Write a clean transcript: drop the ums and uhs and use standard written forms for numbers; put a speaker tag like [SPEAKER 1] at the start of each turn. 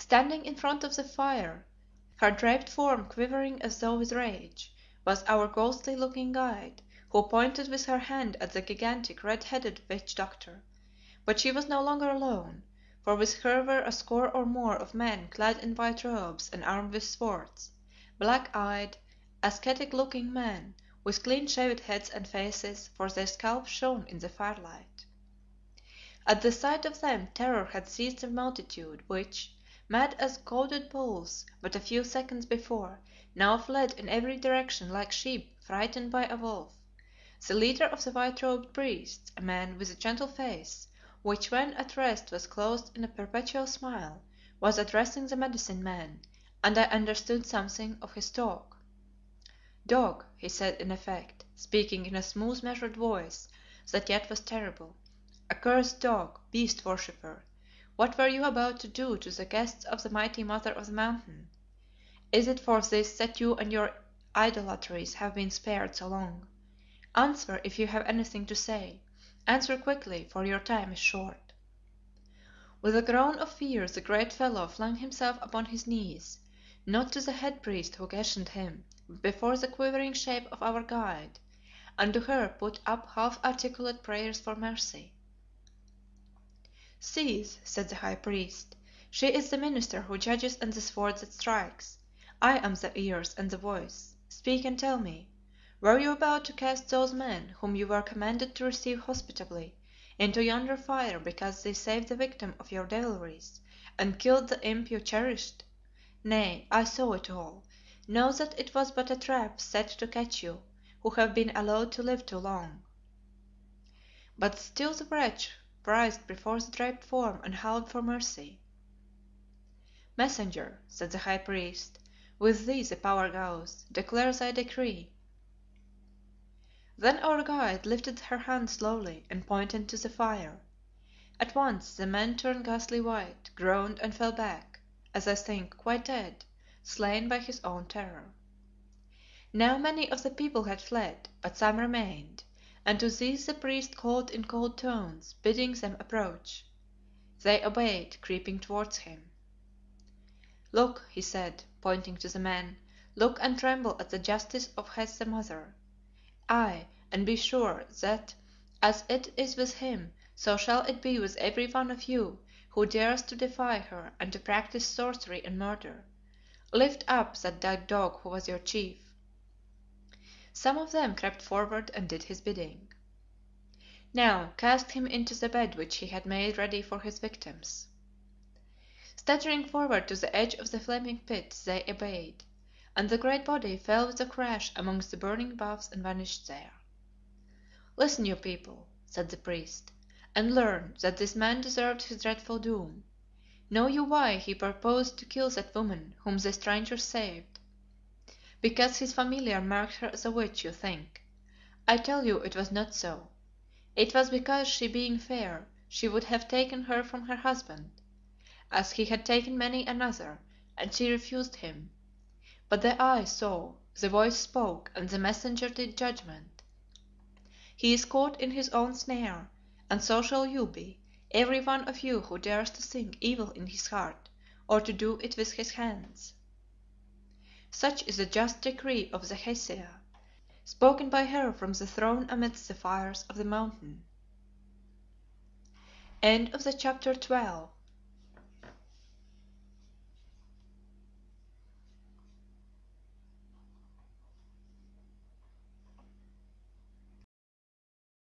[SPEAKER 1] Standing in front of the fire, her draped form quivering as though with rage, was our ghostly looking guide, who pointed with her hand at the gigantic, red headed witch doctor. But she was no longer alone, for with her were a score or more of men clad in white robes and armed with swords, black eyed, ascetic looking men, with clean shaved heads and faces, for their scalps shone in the firelight. At the sight of them terror had seized the multitude, which, mad as goaded bulls but a few seconds before, now fled in every direction like sheep frightened by a wolf. The leader of the white robed priests, a man with a gentle face, which when at rest was closed in a perpetual smile, was addressing the medicine man, and I understood something of his talk. "Dog," he said in effect, speaking in a smooth measured voice that yet was terrible, "accursed dog, beast worshipper, what were you about to do to the guests of the mighty Mother of the Mountain? Is it for this that you and your idolatries have been spared so long? Answer if you have anything to say. Answer quickly, for your time is short." With a groan of fear the great fellow flung himself upon his knees, not to the head priest who questioned him, but before the quivering shape of our guide, and to her put up half articulate prayers for mercy. "Cease," said the high priest. "She is the minister who judges and the sword that strikes. I am the ears and the voice. Speak and tell me, were you about to cast those men whom you were commanded to receive hospitably into yonder fire because they saved the victim of your devilries and killed the imp you cherished? Nay, I saw it all. Know that it was but a trap set to catch you, who have been allowed to live too long." But still the wretch writhed before the draped form and howled for mercy. "Messenger," said the high priest, "with thee the power goes. Declare thy decree." Then our guide lifted her hand slowly and pointed to the fire. At once the men turned ghastly white, groaned and fell back, as I think, quite dead, slain by his own terror. Now many of the people had fled, but some remained, and to these the priest called in cold tones, bidding them approach. They obeyed, creeping towards him. "Look," he said, pointing to the men, "look and tremble at the justice of Hes the Mother. Aye, and be sure that as it is with him, so shall it be with every one of you who dares to defy her and to practice sorcery and murder. Lift up that dead dog who was your chief." Some of them crept forward and did his bidding. "Now cast him into the bed which he had made ready for his victims." Staggering forward to the edge of the flaming pit, they obeyed, and the great body fell with a crash amongst the burning boughs and vanished there. "Listen, you people," said the priest, "and learn that this man deserved his dreadful doom. Know you why he purposed to kill that woman whom the strangers saved? Because his familiar marked her as a witch, you think. I tell you it was not so. It was because she being fair, she would have taken her from her husband, as he had taken many another, and she refused him. But the eye saw, the voice spoke, and the messenger did judgment. He is caught in his own snare, and so shall you be, every one of you who dares to think evil in his heart, or to do it with his hands. Such is the just decree of the Hesea, spoken by her from the throne amidst the fires of the Mountain. Chapter 13.